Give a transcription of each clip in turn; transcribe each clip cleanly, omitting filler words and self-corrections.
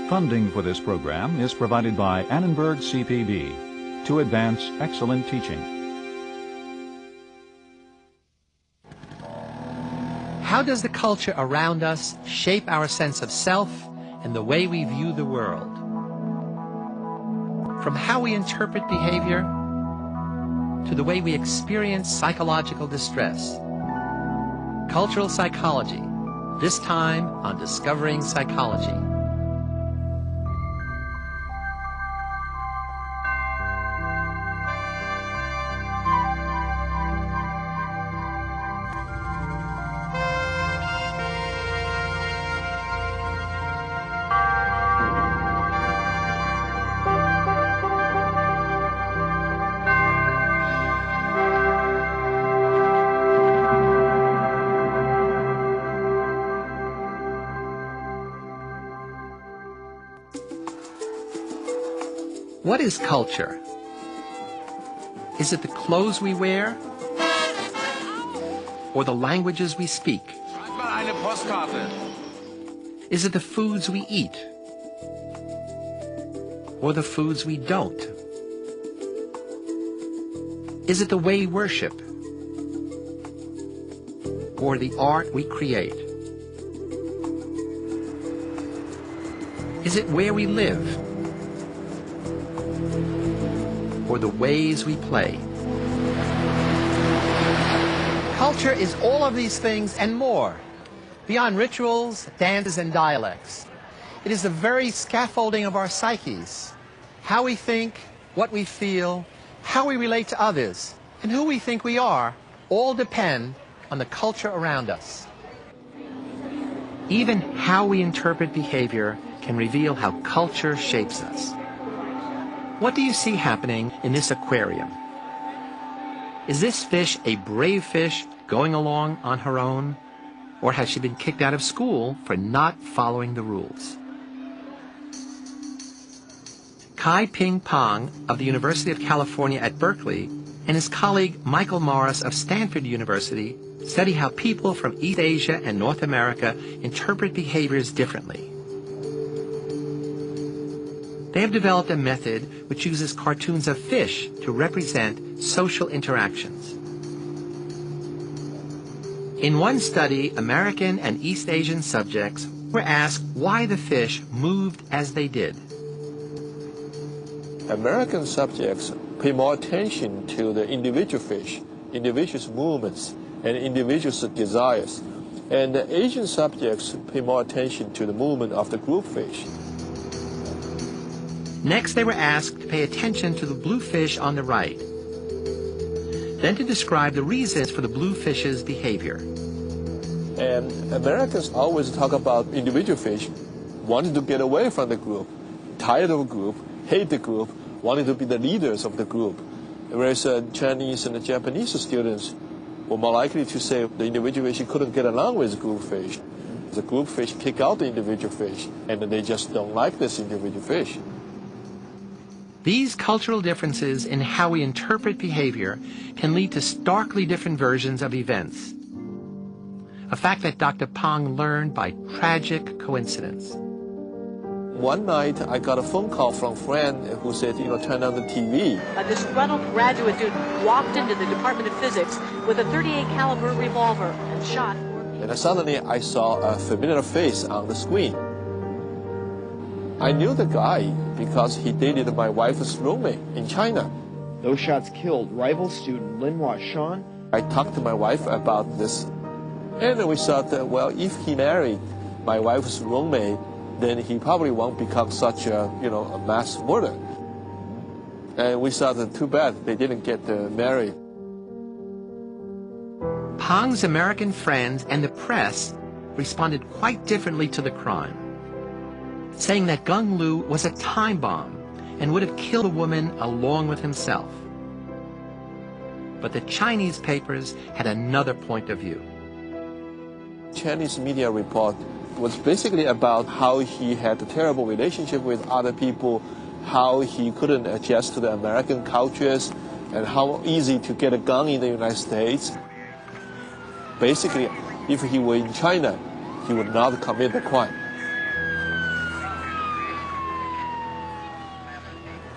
Funding for this program is provided by Annenberg CPB to advance excellent teaching. How does the culture around us shape our sense of self and the way we view the world? From how we interpret behavior to the way we experience psychological distress. Cultural psychology, this time on Discovering Psychology. What is culture? Is it the clothes we wear? Or the languages we speak? Is it the foods we eat? Or the foods we don't? Is it the way we worship? Or the art we create? Is it where we live? Or the ways we play? Culture is all of these things and more, beyond rituals, dances, and dialects. It is the very scaffolding of our psyches. How we think, what we feel, how we relate to others, and who we think we are, all depend on the culture around us. Even how we interpret behavior can reveal how culture shapes us. What do you see happening in this aquarium? Is this fish a brave fish going along on her own? Or has she been kicked out of school for not following the rules? Kai-Ping Pong of the University of California at Berkeley and his colleague Michael Morris of Stanford University study how people from East Asia and North America interpret behaviors differently. They have developed a method which uses cartoons of fish to represent social interactions. In one study, American and East Asian subjects were asked why the fish moved as they did. American subjects pay more attention to the individual fish, individuals' movements, and individuals' desires. And the Asian subjects pay more attention to the movement of the group fish. Next, they were asked to pay attention to the blue fish on the right, then to describe the reasons for the blue fish's behavior. And Americans always talk about individual fish wanting to get away from the group, tired of the group, hate the group, wanting to be the leaders of the group. Whereas Chinese and Japanese students were more likely to say the individual fish couldn't get along with the group fish. The group fish kick out the individual fish, and they just don't like this individual fish. These cultural differences in how we interpret behavior can lead to starkly different versions of events, a fact that Dr. Pong learned by tragic coincidence. One night, I got a phone call from a friend who said, turn on the TV. A disgruntled graduate student walked into the Department of Physics with a .38 caliber revolver and shot 4 people. And suddenly, I saw a familiar face on the screen. I knew the guy because he dated my wife's roommate in China. Those shots killed rival student Linhua Shan. I talked to my wife about this, and we thought that, well, if he married my wife's roommate, then he probably won't become such a mass murderer. And we thought that too bad they didn't get married. Pong's American friends and the press responded quite differently to the crime, saying that Gung Lu was a time bomb and would have killed a woman along with himself. But the Chinese papers had another point of view. Chinese media report was basically about how he had a terrible relationship with other people, how he couldn't adjust to the American cultures, and how easy to get a gun in the United States. Basically, if he were in China, he would not commit the crime.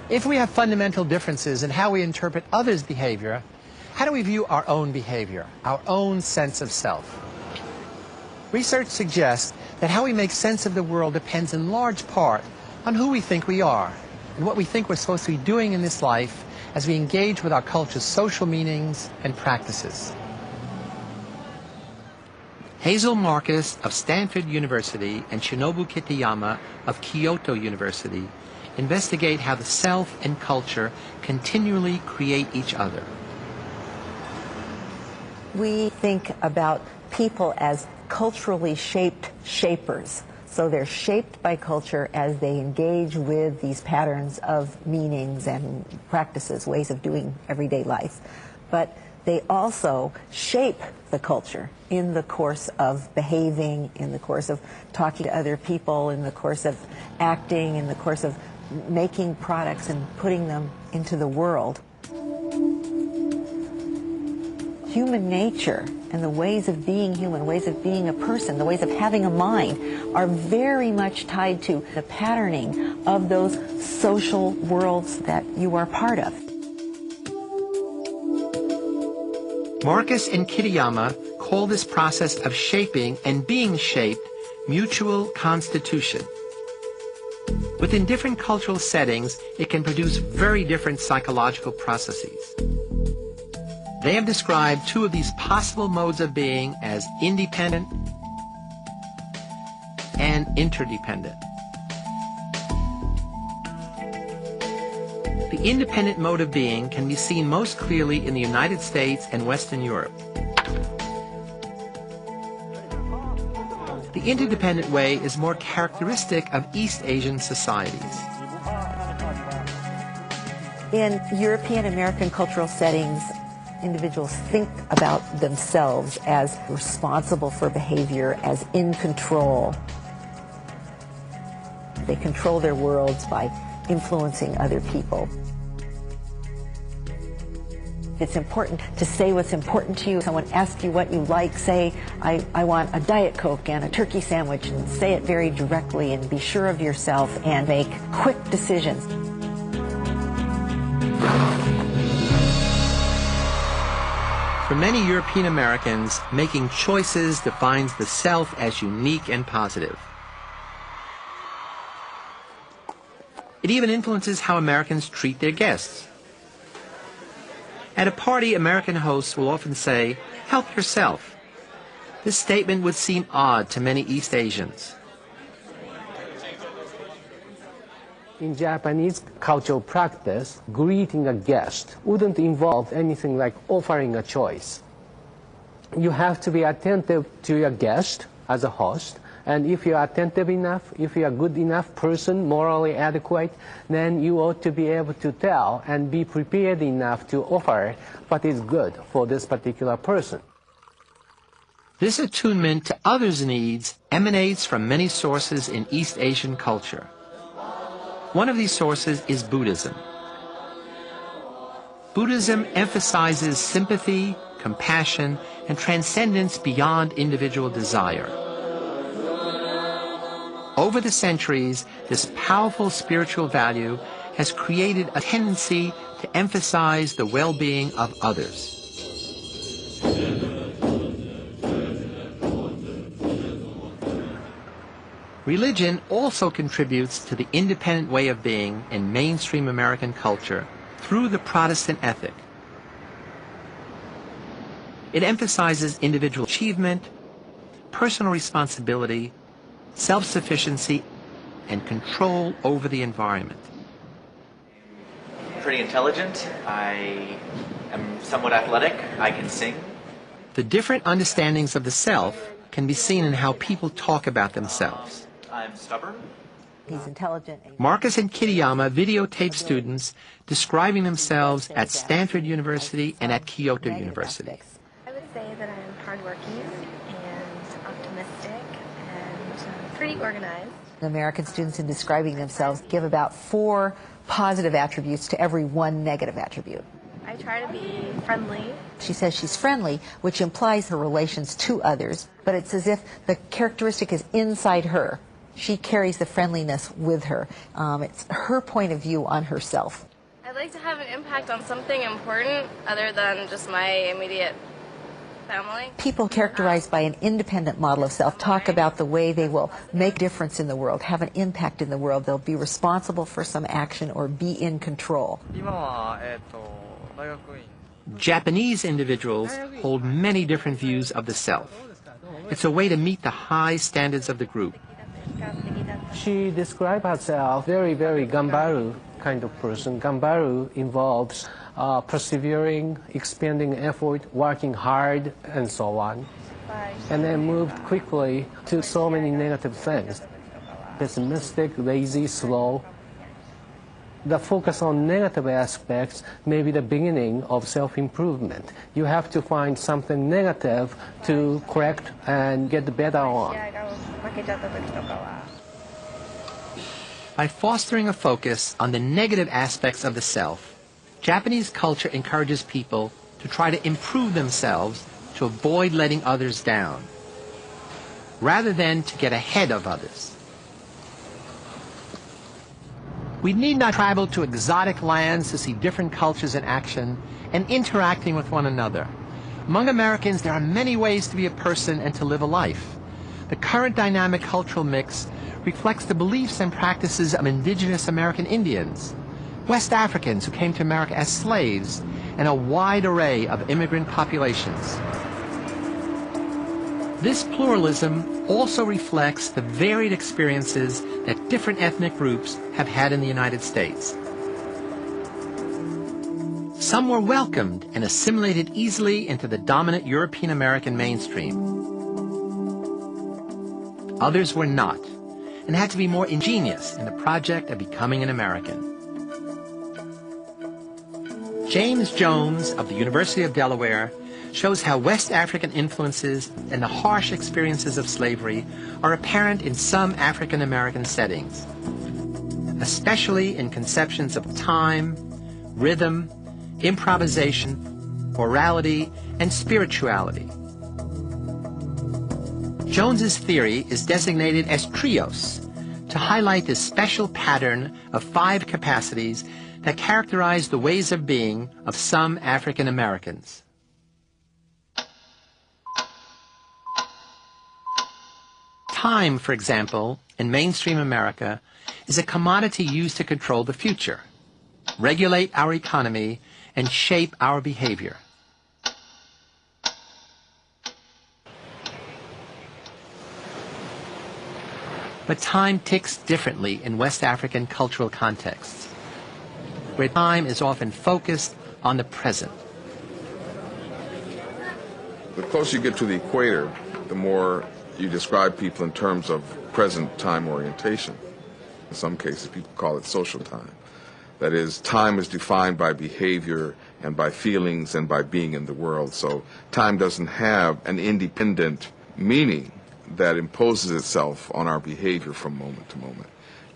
If we have fundamental differences in how we interpret others' behavior, how do we view our own behavior, our own sense of self? Research suggests that how we make sense of the world depends in large part on who we think we are and what we think we're supposed to be doing in this life as we engage with our culture's social meanings and practices. Hazel Marcus of Stanford University and Shinobu Kitayama of Kyoto University investigate how the self and culture continually create each other. We think about people as culturally shaped shapers. So they're shaped by culture as they engage with these patterns of meanings and practices, ways of doing everyday life. But they also shape the culture in the course of behaving, in the course of talking to other people, in the course of acting, in the course of making products and putting them into the world. Human nature and the ways of being human, ways of being a person, the ways of having a mind are very much tied to the patterning of those social worlds that you are part of. Marcus and Kitayama call this process of shaping and being shaped mutual constitution. Within different cultural settings, it can produce very different psychological processes. They have described two of these possible modes of being as independent and interdependent. The independent mode of being can be seen most clearly in the United States and Western Europe. The interdependent way is more characteristic of East Asian societies. In European American cultural settings, individuals think about themselves as responsible for behavior, as in control. They control their worlds by influencing other people. It's important to say what's important to you. Someone asks you what you like, say, I want a Diet Coke and a turkey sandwich, and say it very directly and be sure of yourself and make quick decisions. For many European Americans, making choices defines the self as unique and positive. It even influences how Americans treat their guests. At a party, American hosts will often say, "Help yourself." This statement would seem odd to many East Asians. In Japanese cultural practice, greeting a guest wouldn't involve anything like offering a choice. You have to be attentive to your guest as a host, and if you're attentive enough, if you're a good enough person, morally adequate, then you ought to be able to tell and be prepared enough to offer what is good for this particular person. This attunement to others' needs emanates from many sources in East Asian culture. One of these sources is Buddhism. Buddhism emphasizes sympathy, compassion, and transcendence beyond individual desire. Over the centuries, this powerful spiritual value has created a tendency to emphasize the well-being of others. Religion also contributes to the independent way of being in mainstream American culture through the Protestant ethic. It emphasizes individual achievement, personal responsibility, self-sufficiency, and control over the environment. Pretty intelligent. I am somewhat athletic. I can sing. The different understandings of the self can be seen in how people talk about themselves. I'm stubborn. He's intelligent. Marcus and Kitayama videotape students describing themselves at Stanford University and at Kyoto University. I would say that I'm hardworking and optimistic and pretty organized. American students in describing themselves give about 4 positive attributes to every 1 negative attribute. I try to be friendly. She says she's friendly, which implies her relations to others, but it's as if the characteristic is inside her. She carries the friendliness with her. It's her point of view on herself. I'd like to have an impact on something important other than just my immediate family. People characterized by an independent model of self talk about the way they will make a difference in the world, have an impact in the world. They'll be responsible for some action or be in control. Japanese individuals hold many different views of the self. It's a way to meet the high standards of the group. She described herself very, very gambaru kind of person. Gambaru involves persevering, expending effort, working hard, and so on. And then moved quickly to so many negative things. Pessimistic, lazy, slow. The focus on negative aspects may be the beginning of self-improvement. You have to find something negative to correct and get better on. By fostering a focus on the negative aspects of the self, Japanese culture encourages people to try to improve themselves to avoid letting others down, rather than to get ahead of others. We need not travel to exotic lands to see different cultures in action and interacting with one another. Among Americans, there are many ways to be a person and to live a life. The current dynamic cultural mix reflects the beliefs and practices of indigenous American Indians, West Africans who came to America as slaves, and a wide array of immigrant populations. This pluralism also reflects the varied experiences that different ethnic groups have had in the United States. Some were welcomed and assimilated easily into the dominant European American mainstream. Others were not, and had to be more ingenious in the project of becoming an American. James Jones of the University of Delaware shows how West African influences and the harsh experiences of slavery are apparent in some African American settings, especially in conceptions of time, rhythm, improvisation, morality, and spirituality. Jones's theory is designated as trios to highlight this special pattern of 5 capacities that characterize the ways of being of some African Americans. Time, for example, in mainstream America, is a commodity used to control the future, regulate our economy, and shape our behavior. But time ticks differently in West African cultural contexts, where time is often focused on the present. The closer you get to the equator, the more you describe people in terms of present time orientation. In some cases, people call it social time. That is, time is defined by behavior and by feelings and by being in the world. So time doesn't have an independent meaning that imposes itself on our behavior from moment to moment.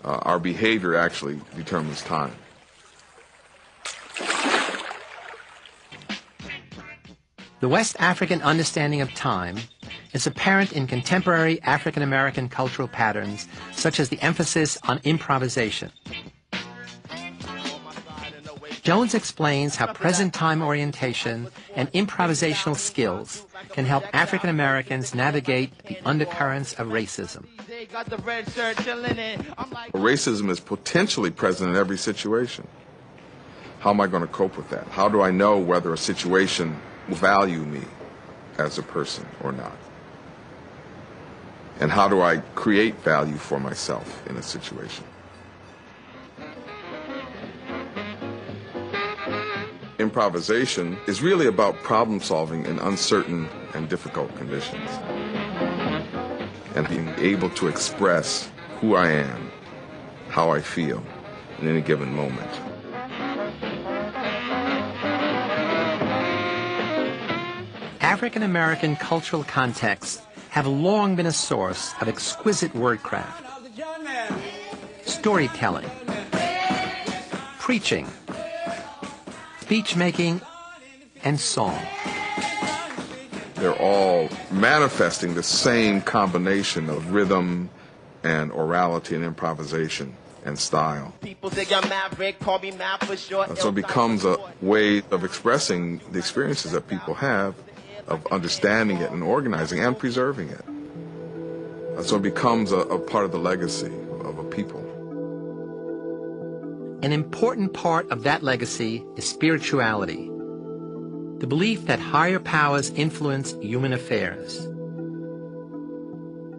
Our behavior actually determines time. The West African understanding of time is apparent in contemporary African American cultural patterns, such as the emphasis on improvisation. Jones explains how present time orientation and improvisational skills can help African Americans navigate the undercurrents of racism. Racism is potentially present in every situation. How am I going to cope with that? How do I know whether a situation will value me as a person or not? And how do I create value for myself in a situation? Improvisation is really about problem solving in uncertain and difficult conditions, and being able to express who I am, how I feel in any given moment. African American cultural contexts have long been a source of exquisite wordcraft, storytelling, preaching, speech-making, and song. They're all manifesting the same combination of rhythm, and orality and improvisation and style. People think I'm maverick, call me Mav for short. So it becomes a way of expressing the experiences that people have, of understanding it and organizing and preserving it. So it becomes a part of the legacy of a people. An important part of that legacy is spirituality, the belief that higher powers influence human affairs.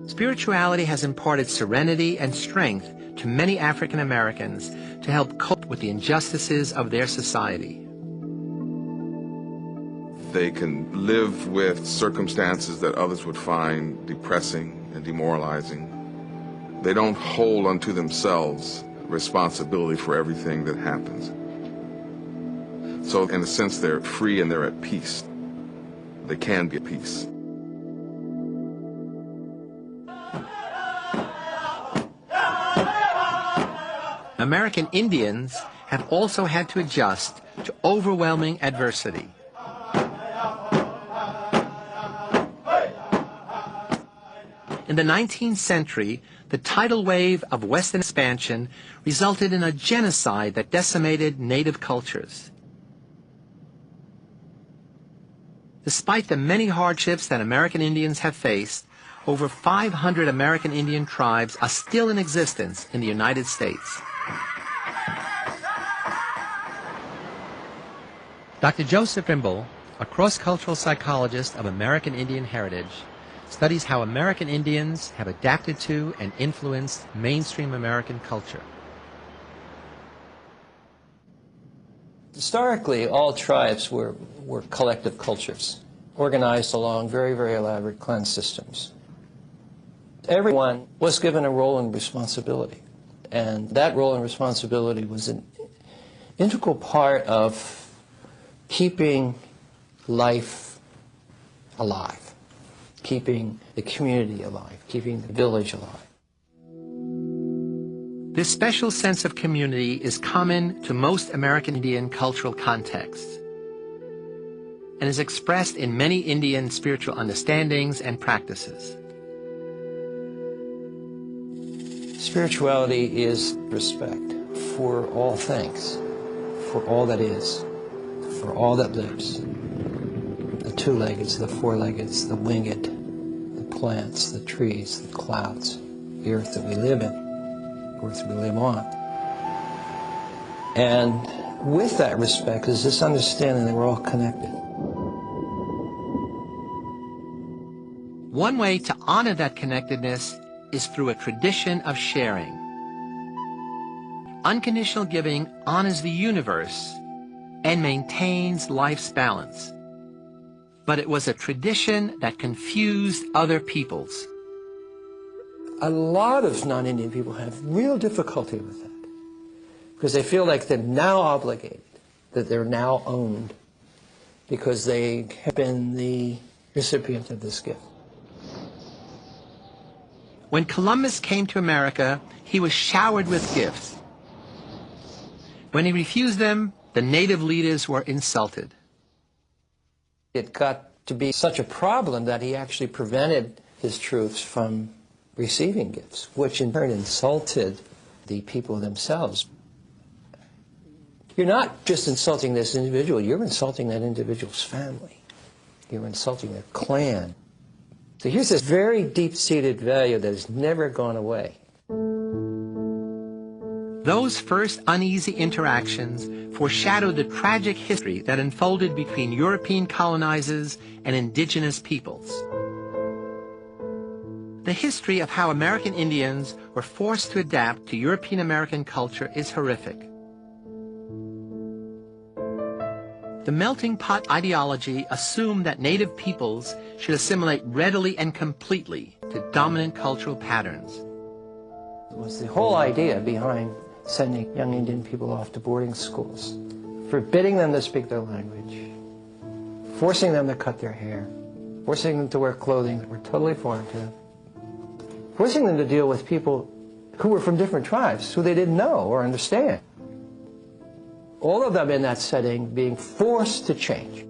Spirituality has imparted serenity and strength to many African Americans to help cope with the injustices of their society. They can live with circumstances that others would find depressing and demoralizing. They don't hold unto themselves responsibility for everything that happens. So in a sense, they're free and they're at peace. They can be at peace. American Indians have also had to adjust to overwhelming adversity. In the 19th century, the tidal wave of Western expansion resulted in a genocide that decimated native cultures. Despite the many hardships that American Indians have faced, over 500 American Indian tribes are still in existence in the United States. Dr. Joseph Rimble, a cross-cultural psychologist of American Indian heritage, studies how American Indians have adapted to and influenced mainstream American culture. Historically, all tribes were collective cultures, organized along very, very elaborate clan systems. Everyone was given a role and responsibility, and that role and responsibility was an integral part of keeping life alive, keeping the community alive, keeping the village alive. This special sense of community is common to most American Indian cultural contexts and is expressed in many Indian spiritual understandings and practices. Spirituality is respect for all things, for all that is, for all that lives. The two-leggeds, the four-leggeds, the winged, the plants, the trees, the clouds, the earth that we live in, the earth we live on. And with that respect is this understanding that we're all connected. One way to honor that connectedness is through a tradition of sharing. Unconditional giving honors the universe and maintains life's balance. But it was a tradition that confused other peoples. A lot of non-Indian people have real difficulty with that because they feel like they're now obligated, that they're now owned because they have been the recipient of this gift. When Columbus came to America, he was showered with gifts. When he refused them, the native leaders were insulted. It got to be such a problem that he actually prevented his troops from receiving gifts, which in turn insulted the people themselves. You're not just insulting this individual, you're insulting that individual's family. You're insulting their clan. So here's this very deep-seated value that has never gone away. Those first uneasy interactions foreshadowed the tragic history that unfolded between European colonizers and indigenous peoples. The history of how American Indians were forced to adapt to European American culture is horrific. The melting pot ideology assumed that native peoples should assimilate readily and completely to dominant cultural patterns. It was the whole idea behind sending young Indian people off to boarding schools, forbidding them to speak their language, forcing them to cut their hair, forcing them to wear clothing that were totally foreign to them, forcing them to deal with people who were from different tribes, who they didn't know or understand. All of them in that setting being forced to change.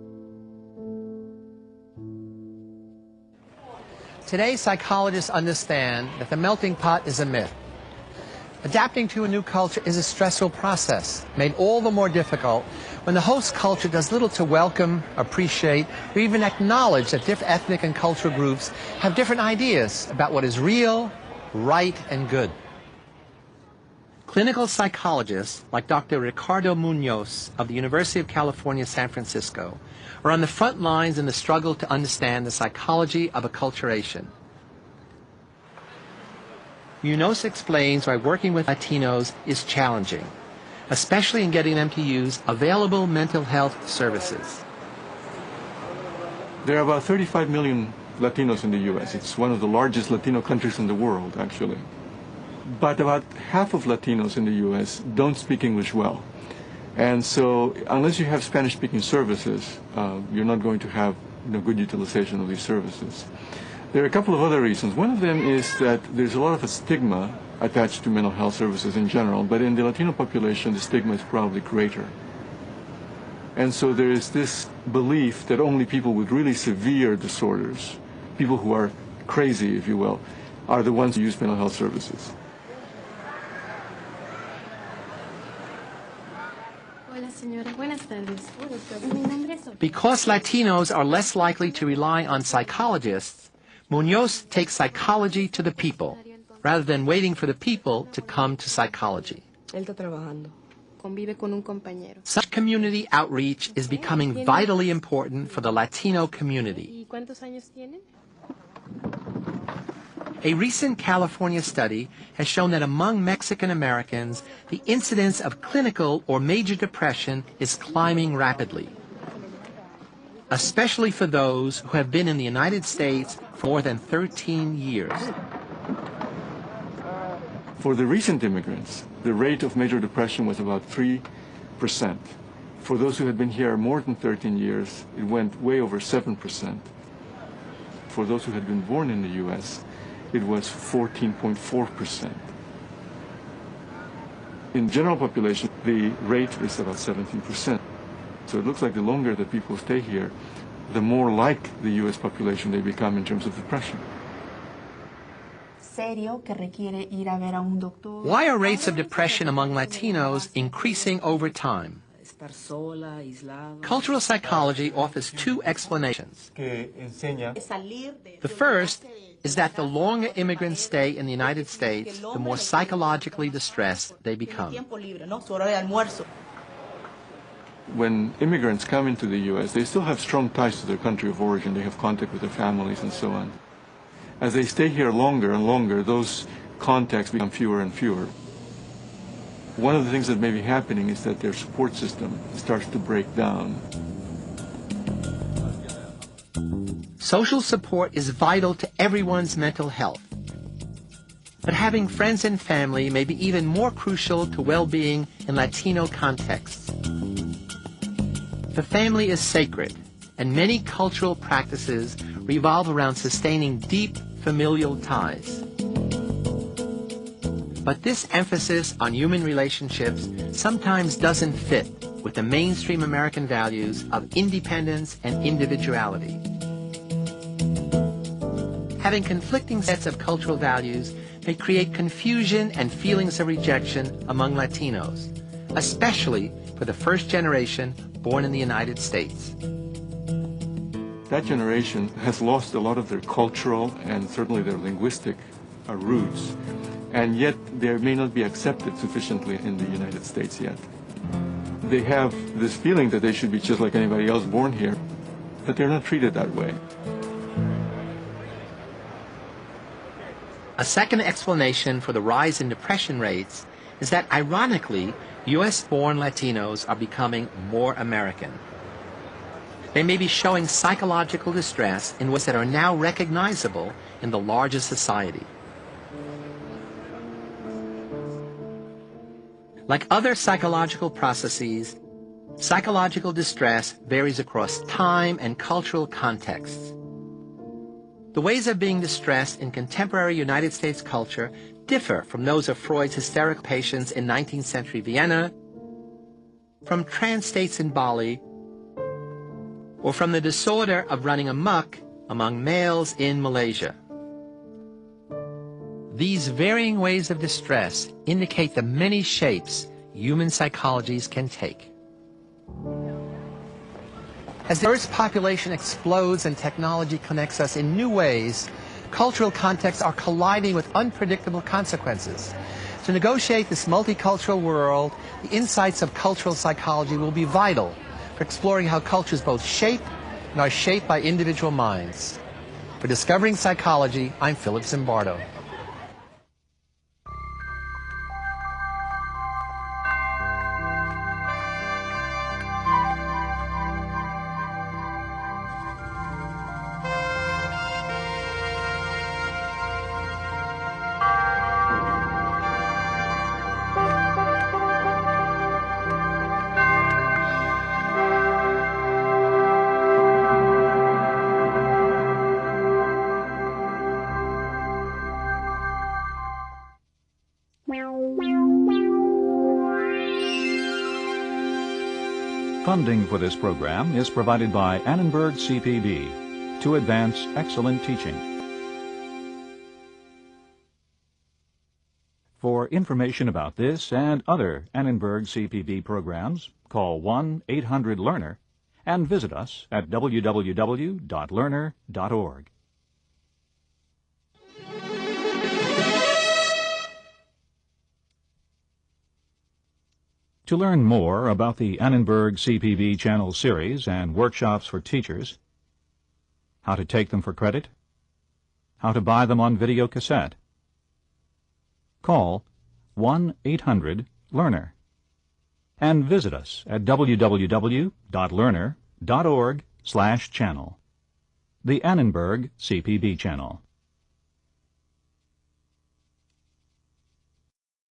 Today, psychologists understand that the melting pot is a myth. Adapting to a new culture is a stressful process, made all the more difficult when the host culture does little to welcome, appreciate, or even acknowledge that different ethnic and cultural groups have different ideas about what is real, right, and good. Clinical psychologists like Dr. Ricardo Munoz of the University of California, San Francisco, are on the front lines in the struggle to understand the psychology of acculturation. Munoz explains why working with Latinos is challenging, especially in getting them to use available mental health services. There are about 35 million Latinos in the U.S. It's one of the largest Latino countries in the world, actually. But about half of Latinos in the U.S. don't speak English well. And so unless you have Spanish-speaking services, you're not going to have good utilization of these services. There are a couple of other reasons. One of them is that there's a lot of a stigma attached to mental health services in general, but in the Latino population, the stigma is probably greater. And so there is this belief that only people with really severe disorders, people who are crazy, if you will, are the ones who use mental health services. Because Latinos are less likely to rely on psychologists, Munoz takes psychology to the people, rather than waiting for the people to come to psychology. Such community outreach is becoming vitally important for the Latino community. A recent California study has shown that among Mexican Americans, the incidence of clinical or major depression is climbing rapidly, especially for those who have been in the United States for more than 13 years. For the recent immigrants, the rate of major depression was about 3%. For those who had been here more than 13 years, it went way over 7%. For those who had been born in the U.S., it was 14.4%. In general population, the rate is about 17%. So it looks like the longer that people stay here, the more like the U.S. population they become in terms of depression. Why are rates of depression among Latinos increasing over time? Cultural psychology offers two explanations. The first is that the longer immigrants stay in the United States, the more psychologically distressed they become. When immigrants come into the U.S., they still have strong ties to their country of origin. They have contact with their families and so on. As they stay here longer and longer, those contacts become fewer and fewer. One of the things that may be happening is that their support system starts to break down. Social support is vital to everyone's mental health. But having friends and family may be even more crucial to well-being in Latino contexts. The family is sacred, and many cultural practices revolve around sustaining deep familial ties. But this emphasis on human relationships sometimes doesn't fit with the mainstream American values of independence and individuality. Having conflicting sets of cultural values may create confusion and feelings of rejection among Latinos, especially for the first generation born in the United States. That generation has lost a lot of their cultural and certainly their linguistic roots, and yet they may not be accepted sufficiently in the United States yet. They have this feeling that they should be just like anybody else born here, but they're not treated that way. A second explanation for the rise in depression rates is that, ironically, U.S.-born Latinos are becoming more American. They may be showing psychological distress in ways that are now recognizable in the larger society. Like other psychological processes, psychological distress varies across time and cultural contexts. The ways of being distressed in contemporary United States culture differ from those of Freud's hysterical patients in 19th century Vienna, from trance states in Bali, or from the disorder of running amok among males in Malaysia. These varying ways of distress indicate the many shapes human psychologies can take. As the Earth's population explodes and technology connects us in new ways, cultural contexts are colliding with unpredictable consequences. To negotiate this multicultural world, the insights of cultural psychology will be vital for exploring how cultures both shape and are shaped by individual minds. For Discovering Psychology, I'm Philip Zimbardo. Funding for this program is provided by Annenberg CPB to advance excellent teaching. For information about this and other Annenberg CPB programs, call 1-800-LEARNER and visit us at www.learner.org. To learn more about the Annenberg CPB Channel series and workshops for teachers, how to take them for credit, how to buy them on video cassette, call 1-800-LEARNER and visit us at www.learner.org/channel. The Annenberg CPB Channel.